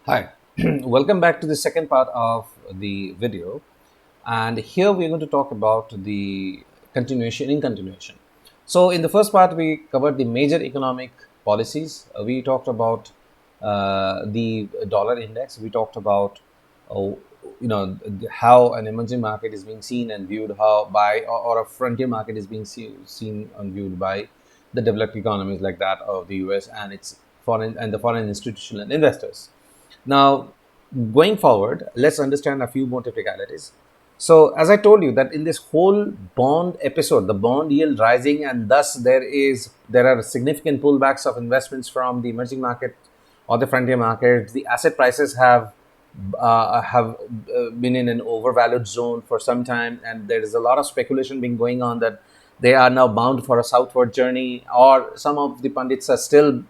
Hi, welcome back to the second part of the video. And here we're going to talk about the continuation. So, in the first part, we covered the major economic policies. We talked about the dollar index. We talked about uh, how an emerging market is being seen and viewed how by or a frontier market is being seen and viewed by the developed economies like that of the US and its foreign and the foreign institutional investors. Now, going forward, let's understand a few more technicalities. So, as I told you, that in this whole bond episode, the bond yield rising, and thus there are significant pullbacks of investments from the emerging market or the frontier market. The asset prices have been in an overvalued zone for some time, and there is a lot of speculation being going on that they are now bound for a southward journey, or some of the pundits are still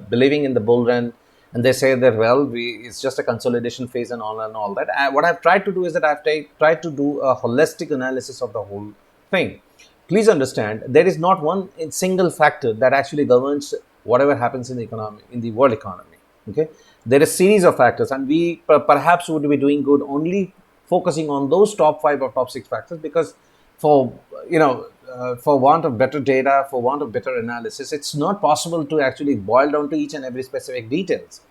believing in the bull run, and they say that it's just a consolidation phase and all that. What I've tried to do is that tried to do a holistic analysis of the whole thing. Please understand, there is not one single factor that actually governs whatever happens in the economy, in the world economy. Okay, there is a series of factors, and we perhaps would be doing good only focusing on those top five or top six factors, because for for want of better data, for want of better analysis, it's not possible to actually boil down to each and every specific details.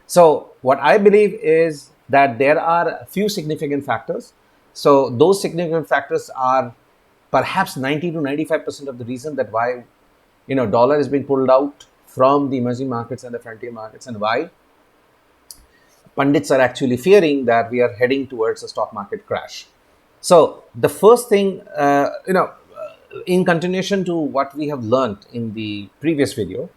So what I believe is that there are a few significant factors. So those significant factors are perhaps 90 to 95% of the reason that why dollar is being pulled out from the emerging markets and the frontier markets, and why pundits are actually fearing that we are heading towards a stock market crash. So the first thing, in continuation to what we have learned in the previous video,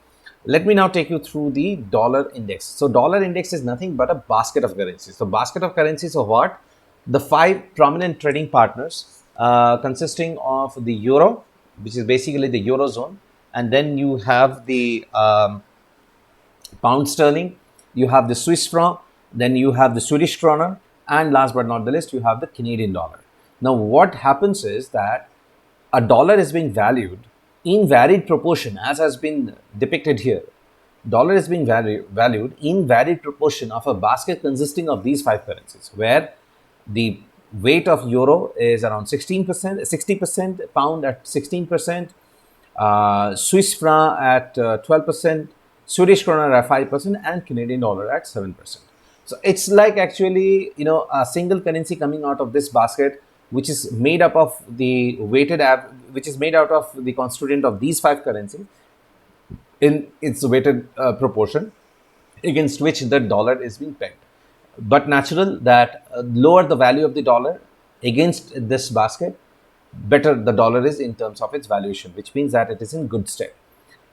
let me now take you through the dollar index. So dollar index is nothing but a basket of currencies. So basket of currencies of what? The five prominent trading partners, consisting of the euro, which is basically the eurozone, and then you have the pound sterling, you have the Swiss franc, then you have the Swedish krona, and last but not the least, you have the Canadian dollar. Now, what happens is that a dollar is being valued in varied proportion, as has been depicted here. Dollar is being valued in varied proportion of a basket consisting of these five currencies, where the weight of euro is around 16%, 60%, pound at 16%, Swiss franc at 12%, Swedish krona at 5%, and Canadian dollar at 7%. So it's like actually a single currency coming out of this basket, which is made up of the which is made out of the constituent of these five currencies in its weighted proportion, against which the dollar is being pegged. But natural that lower the value of the dollar against this basket, better the dollar is in terms of its valuation, which means that it is in good state.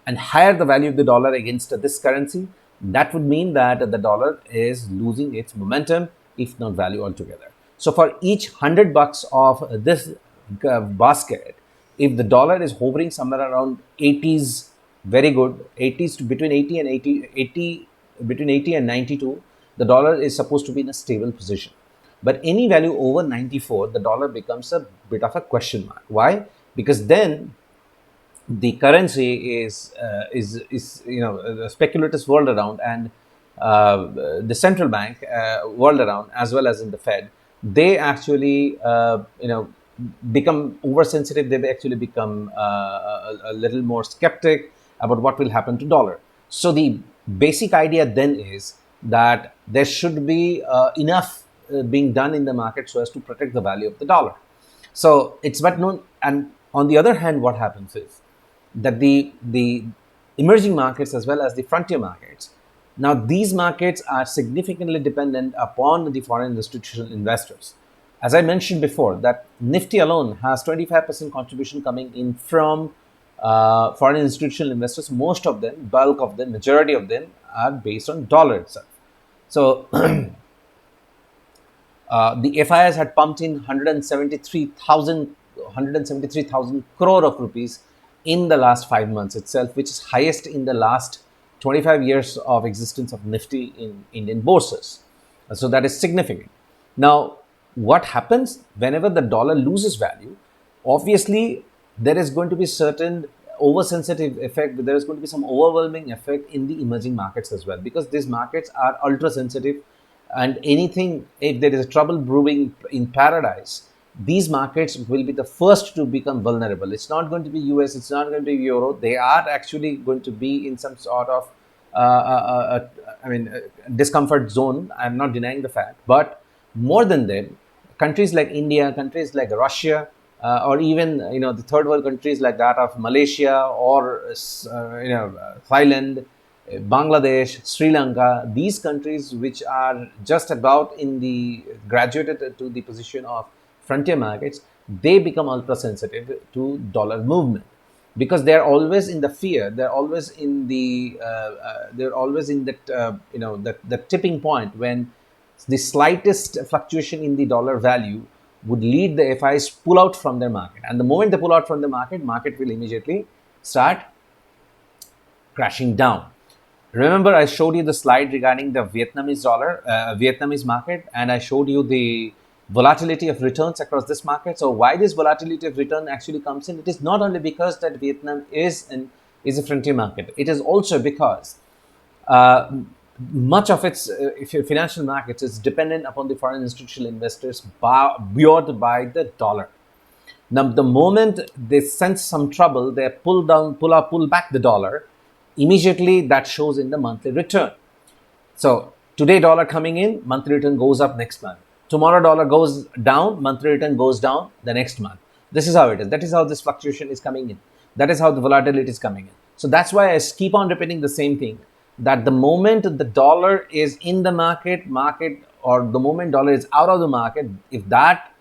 And higher the value of the dollar against this currency, that would mean that the dollar is losing its momentum, if not value altogether. So for each $100 of this basket, if the dollar is hovering somewhere around 80s, very good, 80s to between 80 and 80, between 80 and 92, the dollar is supposed to be in a stable position. But any value over 94, the dollar becomes a bit of a question mark. Why? Because then the currency is the speculators world around, and the central bank world around, as well as in the Fed, they actually become oversensitive. They actually become a little more skeptic about what will happen to dollar. So the basic idea then is that there should be enough being done in the market so as to protect the value of the dollar. So it's but known. And on the other hand, what happens is that the emerging markets as well as the frontier markets, now these markets are significantly dependent upon the foreign institutional investors. As I mentioned before, that Nifty alone has 25% contribution coming in from foreign institutional investors. Most of them, bulk of them, majority of them are based on dollar itself. So the FIS had pumped in 173,000 crore of rupees in the last 5 months itself, which is highest in the last 25 years of existence of Nifty in Indian bourses. So that is significant. Now, what happens whenever the dollar loses value? Obviously, there is going to be certain oversensitive effect, there is going to be some overwhelming effect in the emerging markets as well, because these markets are ultra sensitive, and anything, if there is a trouble brewing in paradise, these markets will be the first to become vulnerable. It's not going to be US, it's not going to be Euro. They are actually going to be in some sort of discomfort zone. I'm not denying the fact, but more than that, countries like India, countries like Russia, or even the third world countries like that of Malaysia or Thailand, Bangladesh, Sri Lanka, these countries which are just about in the graduated to the position of frontier markets, they become ultra sensitive to dollar movement, because they're always in the fear, they're always in that the tipping point when the slightest fluctuation in the dollar value would lead the FIs pull out from their market, and the moment they pull out from the market will immediately start crashing down. Remember, I showed you the slide regarding the Vietnamese market, and I showed you the volatility of returns across this market. So why this volatility of return actually comes in? It is not only because that Vietnam is a frontier market. It is also because uh, much of its financial markets is dependent upon the foreign institutional investors bought by the dollar. Now, the moment they sense some trouble, they pull back the dollar. Immediately, that shows in the monthly return. So today dollar coming in, monthly return goes up next month. Tomorrow dollar goes down, monthly return goes down the next month. This is how it is. That is how this fluctuation is coming in. That is how the volatility is coming in. So that's why I keep on repeating the same thing, that the moment the dollar is in the market, or the moment dollar is out of the market, if that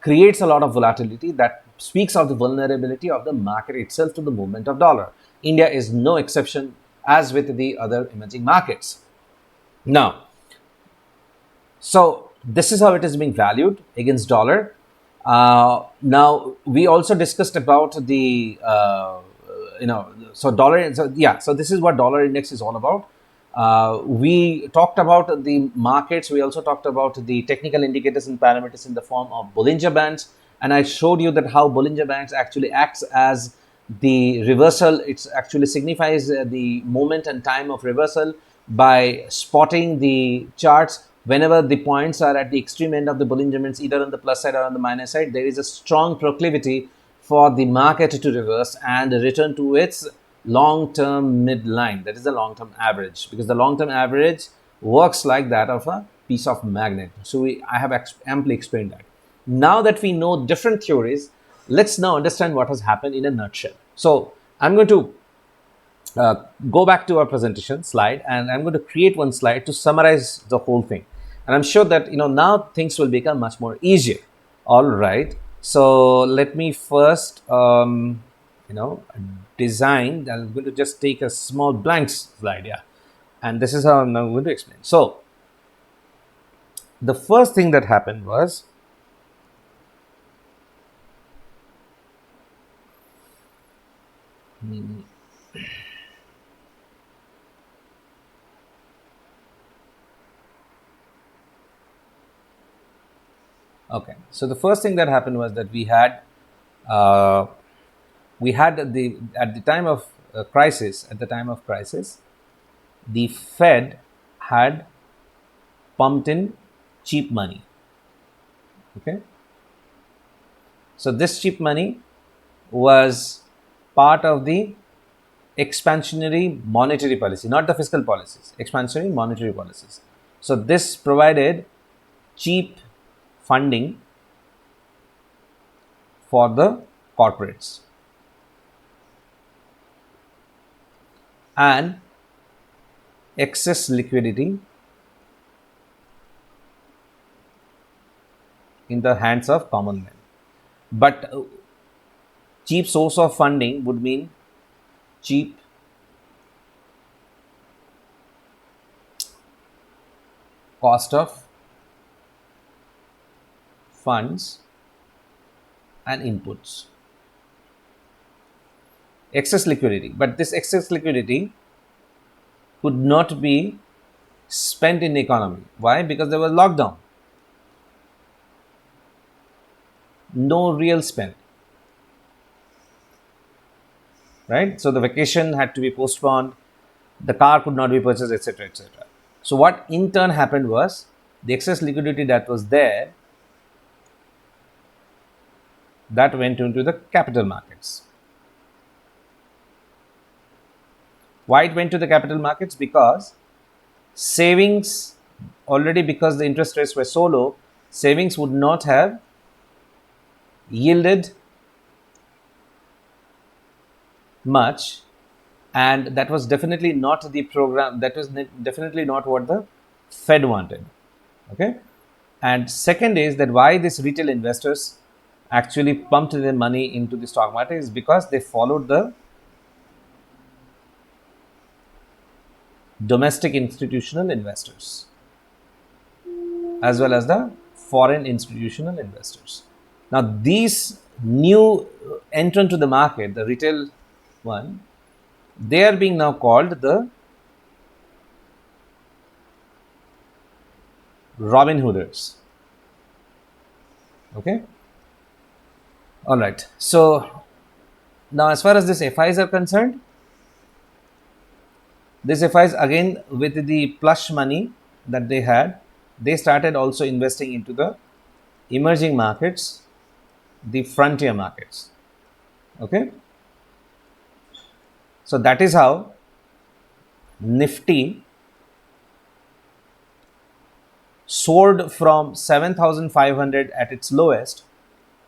creates a lot of volatility, that speaks of the vulnerability of the market itself to the movement of dollar. India is no exception, as with the other emerging markets. Now, so this is how it is being valued against dollar. Now we also discussed about the so dollar. So this is what dollar index is all about. We talked about the markets. We also talked about the technical indicators and parameters in the form of Bollinger Bands, and I showed you that how Bollinger Bands actually acts as the reversal. It actually signifies the moment and time of reversal by spotting the charts whenever the points are at the extreme end of the Bollinger Bands, either on the plus side or on the minus side. There is a strong proclivity for the market to reverse and return to its long-term midline. That is the long-term average, because the long-term average works like that of a piece of magnet. So I have amply explained that. Now that we know different theories, let's now understand what has happened in a nutshell. So I'm going to go back to our presentation slide, and I'm going to create one slide to summarize the whole thing. And I'm sure that now things will become much more easier. All right. So let me first design. I'm going to just take a small blank slide, yeah, and this is how I'm now going to explain. So the first thing that happened was, okay, so the first thing that happened was that we had the at the time of crisis. At the time of crisis, the Fed had pumped in cheap money. Okay, so this cheap money was part of the expansionary monetary policy, not the fiscal policies, expansionary monetary policies. So this provided cheap funding for the corporates, and excess liquidity in the hands of common men. But cheap source of funding would mean cheap cost of funds and inputs. Excess liquidity, but this excess liquidity could not be spent in the economy. Why? Because there was lockdown. No real spend. right? So the vacation had to be postponed, the car could not be purchased, etc., etc. So what in turn happened was the excess liquidity that was there, that went into the capital markets. Why it went to the capital markets? Because savings, already because the interest rates were so low, savings would not have yielded much, and that was definitely not the program, that was definitely not what the Fed wanted. Okay. And second is that why these retail investors actually pumped their money into the stock market is because they followed the domestic institutional investors as well as the foreign institutional investors. Now these new entrant to the market, the retail one, they are being now called the Robin Hooders. Okay. All right. So now as far as this FIs are concerned, this FIs again with the plush money that they had, they started also investing into the emerging markets, the frontier markets. Okay. So that is how Nifty soared from 7,500 at its lowest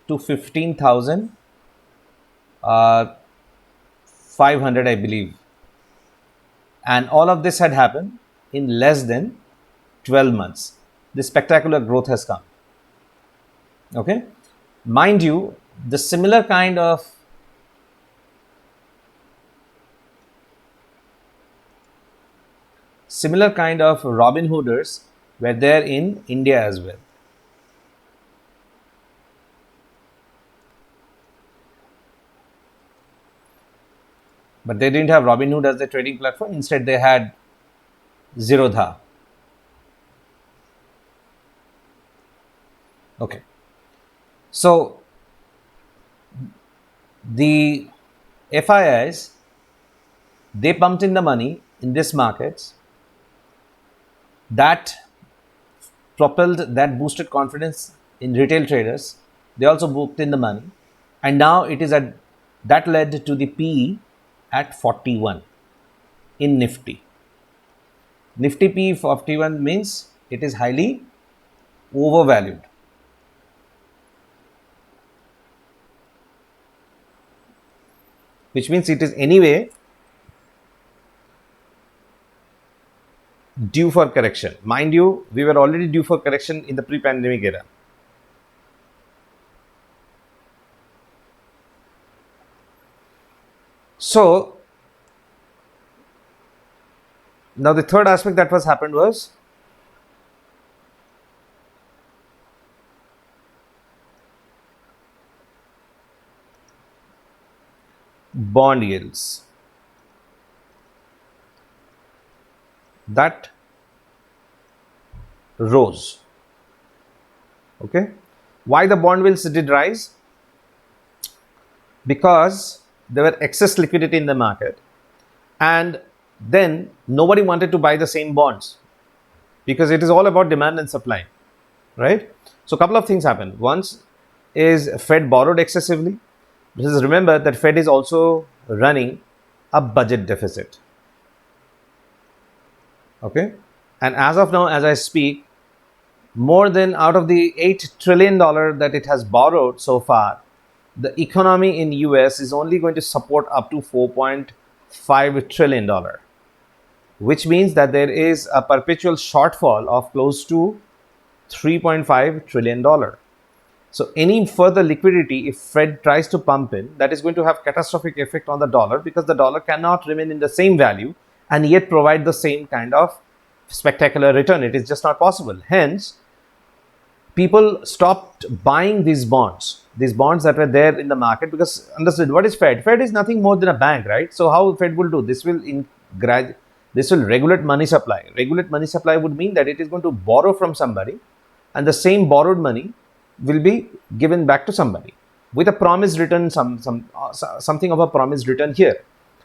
to 15,500, I believe. And all of this had happened in less than 12 months. This spectacular growth has come. Okay. Mind you, the similar kind of Robin Hooders were there in India as well. But they didn't have Robinhood as their trading platform. Instead, they had Zerodha. Okay. So the FIIs, they pumped in the money in these markets. That propelled, that boosted confidence in retail traders. They also booked in the money, and now it is at, that led to the PE at 41 in Nifty. Nifty PE 41 means it is highly overvalued. Which means it is anyway due for correction. Mind you, we were already due for correction in the pre-pandemic era. So now the third aspect that was happened was bond yields. That rose. Okay. Why the bond yields did rise? Because there were excess liquidity in the market, and then nobody wanted to buy the same bonds, because it is all about demand and supply, right? So a couple of things happened. Once is Fed borrowed excessively. Because remember that Fed is also running a budget deficit. Okay. And as of now, as I speak, more than out of the $8 trillion that it has borrowed so far, the economy in US is only going to support up to $4.5 trillion, which means that there is a perpetual shortfall of close to $3.5 trillion. So any further liquidity, if Fed tries to pump in, that is going to have catastrophic effect on the dollar, because the dollar cannot remain in the same value and yet provide the same kind of spectacular return. It is just not possible. Hence, people stopped buying these bonds that were there in the market, because understood what is Fed? Fed is nothing more than a bank, right? So how Fed will do this? This will regulate money supply. Regulate money supply would mean that it is going to borrow from somebody, and the same borrowed money will be given back to somebody. with a promised return, something of a promised return here.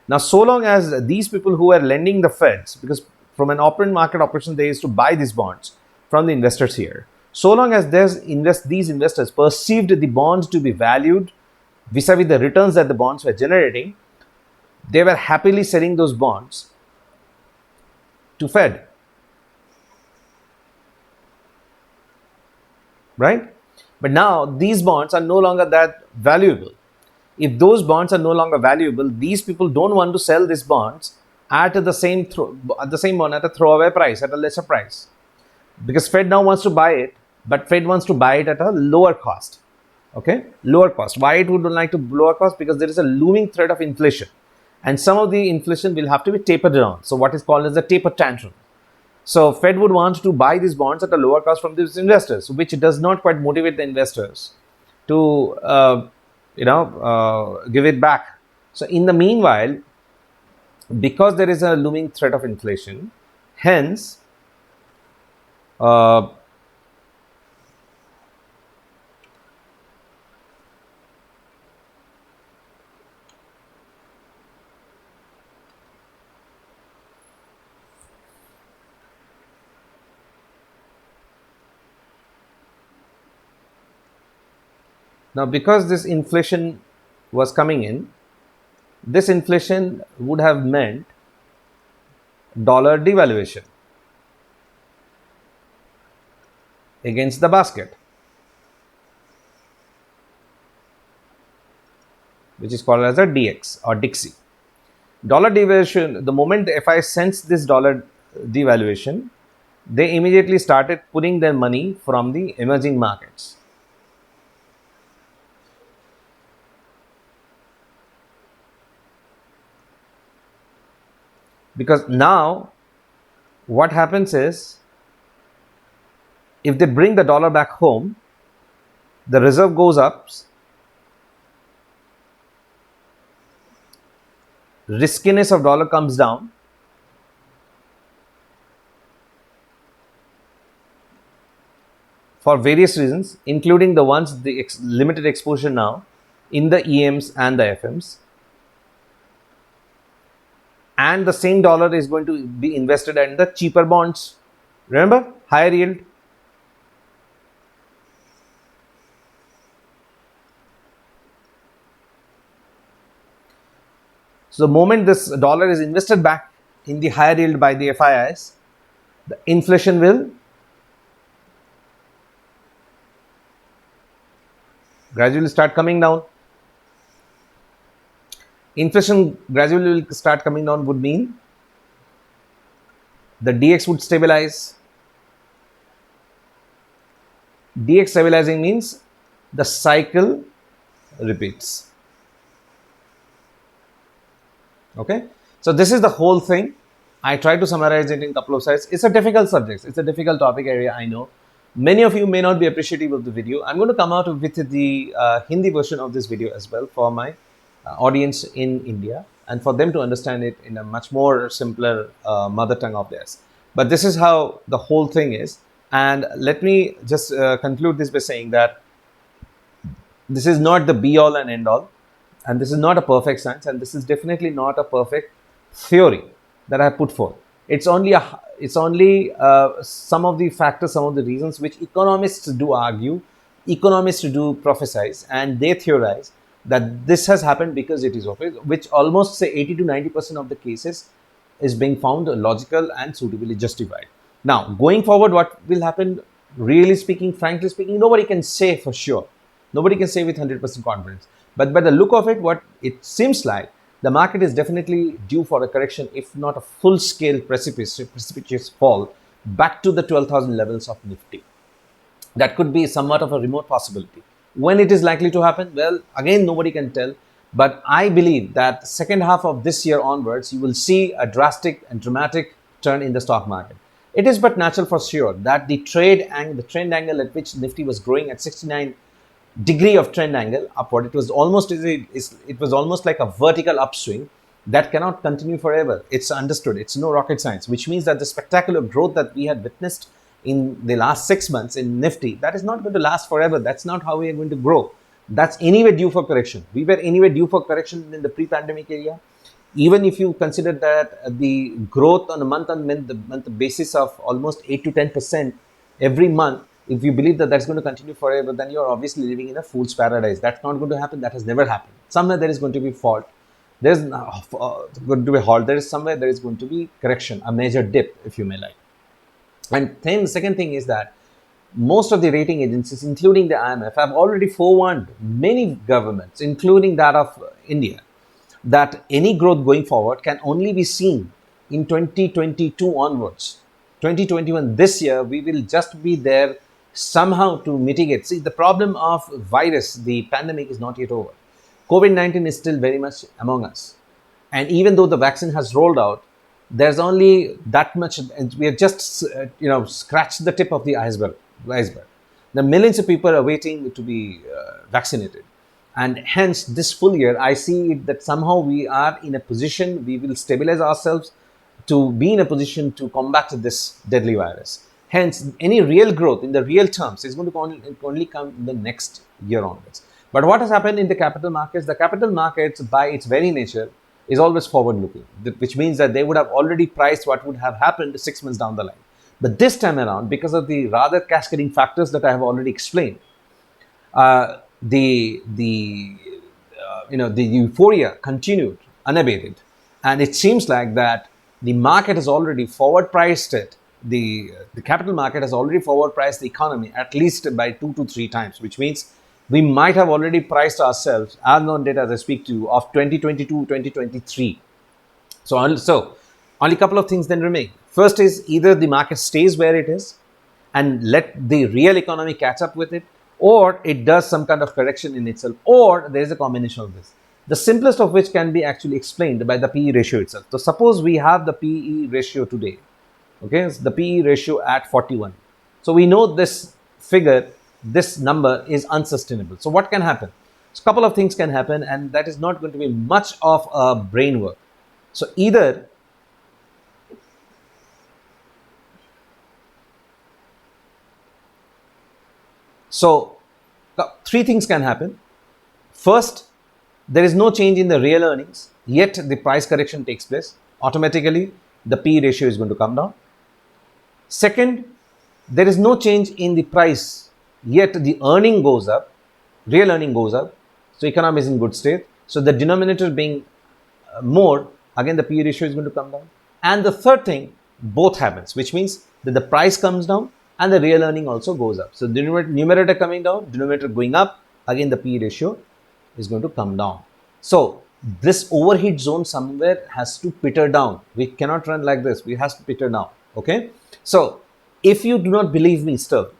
Now, so long as these people who are lending the Feds, because from an open market operation, they used to buy these bonds from the investors here. So long as these investors perceived the bonds to be valued vis-a-vis the returns that the bonds were generating, they were happily selling those bonds to Fed. Right? But now these bonds are no longer that valuable. If those bonds are no longer valuable, these people don't want to sell these bonds at the same bond at a throwaway price, at a lesser price, because Fed now wants to buy it, but Fed wants to buy it at a lower cost. Okay, lower cost. Why it would like to lower cost? Because there is a looming threat of inflation, and some of the inflation will have to be tapered down. So what is called as the taper tantrum. So Fed would want to buy these bonds at a lower cost from these investors, which does not quite motivate the investors to give it back. So in the meanwhile, because there is a looming threat of inflation, hence now, because this inflation was coming in, this inflation would have meant dollar devaluation against the basket, which is called as a DX or Dixie. Dollar devaluation, the moment the FI sensed this dollar devaluation, they immediately started pulling their money from the emerging markets. Because now what happens is, if they bring the dollar back home, the reserve goes up, riskiness of dollar comes down, for various reasons, including the ones, the limited exposure now in the EMs and the FMs. And the same dollar is going to be invested in the cheaper bonds. Remember, higher yield. So the moment this dollar is invested back in the higher yield by the FIIs, the inflation will gradually start coming down. Inflation gradually will start coming down would mean the DX would stabilize. DX stabilizing means the cycle repeats. Okay, so this is the whole thing. I tried to summarize it in a couple of slides. It's a difficult subject. It's a difficult topic area, I know. Many of you may not be appreciative of the video. I'm going to come out with the Hindi version of this video as well for my audience in India, and for them to understand it in a much more simpler mother tongue of theirs. But this is how the whole thing is. And let me just conclude this by saying that this is not the be all and end all, and this is not a perfect science, and this is definitely not a perfect theory that I put forth. It's only some of the factors, some of the reasons which economists do argue, economists do prophesize, and they theorize that this has happened because it is obvious, which almost say 80 to 90% of the cases is being found logical and suitably justified. Now, going forward, what will happen, really speaking, frankly speaking, nobody can say for sure. Nobody can say with 100% confidence. But by the look of it, what it seems like, the market is definitely due for a correction, if not a full-scale precipitous fall back to the 12,000 levels of Nifty. That could be somewhat of a remote possibility. When it is likely to happen, well, again, nobody can tell. But I believe that second half of this year onwards, you will see a drastic and dramatic turn in the stock market. It is but natural for sure that the trend angle at which Nifty was growing at 69 degree of trend angle upward, it was almost like a vertical upswing that cannot continue forever. It's understood. It's no rocket science, which means that the spectacular growth that we had witnessed in the last 6 months in Nifty, that is not going to last forever. That's not how we are going to grow. That's anyway due for correction. We were anyway due for correction in the pre-pandemic area. Even if you consider that the growth on a month basis of almost 8 to 10% every month, if you believe that that's going to continue forever, then you're obviously living in a fool's paradise. That's not going to happen. That has never happened. Somewhere there is going to be fault. There's going to be halt. There is somewhere there is going to be correction, a major dip, if you may like. And then the second thing is that most of the rating agencies, including the IMF, have already forewarned many governments, including that of India, that any growth going forward can only be seen in 2022 onwards. 2021, this year, we will just be there somehow to mitigate. See, the problem of virus, the pandemic is not yet over. COVID-19 is still very much among us. And even though the vaccine has rolled out, there's only that much, and we have just scratched the tip of the iceberg. The millions of people are waiting to be vaccinated, and hence this full year I see that somehow we are in a position, we will stabilize ourselves to be in a position to combat this deadly virus. Hence any real growth in the real terms is going to only come in the next year onwards. But what has happened in the capital markets? The capital markets, by its very nature, is always forward looking, which means that they would have already priced what would have happened 6 months down the line. But this time around, because of the rather cascading factors that I have already explained, the euphoria continued unabated, and it seems like that the market has already forward priced it. The capital market has already forward priced the economy at least by 2 to 3 times, which means we might have already priced ourselves, as on date as I speak to you, of 2022, 2023. So only a couple of things then remain. First is either the market stays where it is and let the real economy catch up with it, or it does some kind of correction in itself, or there is a combination of this. The simplest of which can be actually explained by the PE ratio itself. So suppose we have the PE ratio today, okay, so the PE ratio at 41. So we know this figure, this number is unsustainable. So what can happen? So a couple of things can happen, and that is not going to be much of a brain work. So either three things can happen. First, there is no change in the real earnings, yet the price correction takes place. Automatically, the PE ratio is going to come down. Second, there is no change in the price, yet the earning goes up, real earning goes up, so economy is in good state. So the denominator being more, again the PE ratio is going to come down. And the third thing, both happens, which means that the price comes down and the real earning also goes up. So the numerator coming down, denominator going up, again the PE ratio is going to come down. So this overheat zone somewhere has to peter down. We cannot run like this. We have to peter down. Okay. So if you do not believe me still,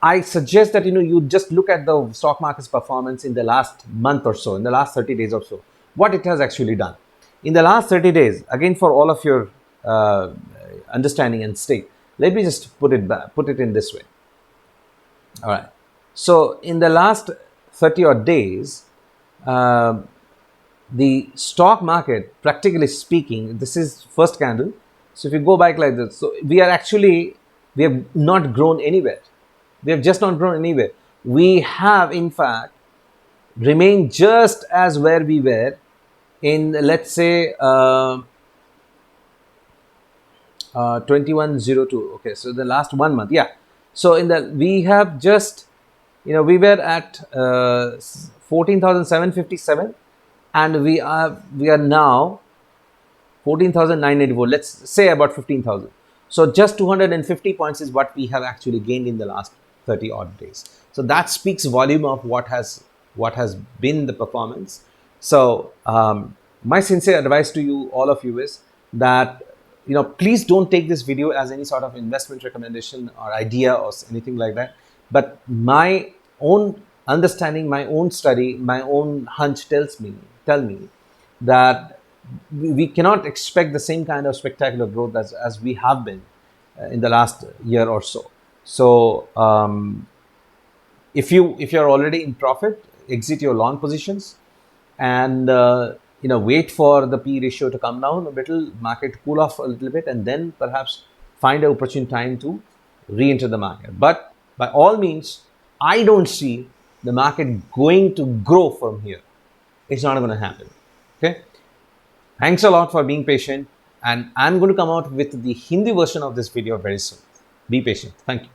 I suggest that you just look at the stock market's performance in the last month or so, in the last 30 days or so, what it has actually done. In the last 30 days, again for all of your understanding and stake, let me just put it in this way. All right. So in the last 30 odd days, the stock market, practically speaking, this is first candle. So if you go back like this, so we have not grown anywhere. We have just not grown anywhere. We have, in fact, remained just as where we were in, let's say, 2102. Okay, so the last 1 month, yeah. So we have just, we were at 14,757, and we are now 14,984. Let's say about 15,000. So just 250 points is what we have actually gained in the last 30 odd days. So that speaks volume of what has been the performance. So my sincere advice to you, all of you, is that please don't take this video as any sort of investment recommendation or idea or anything like that. But my own understanding, my own study, my own hunch tell me that we cannot expect the same kind of spectacular growth as we have been in the last year or so. So if you're already in profit, exit your long positions, and wait for the P ratio to come down a little, market cool off a little bit, and then perhaps find an opportune time to re-enter the market. But by all means, I don't see the market going to grow from here. It's not going to happen. Okay. Thanks a lot for being patient. And I'm going to come out with the Hindi version of this video very soon. Be patient. Thank you.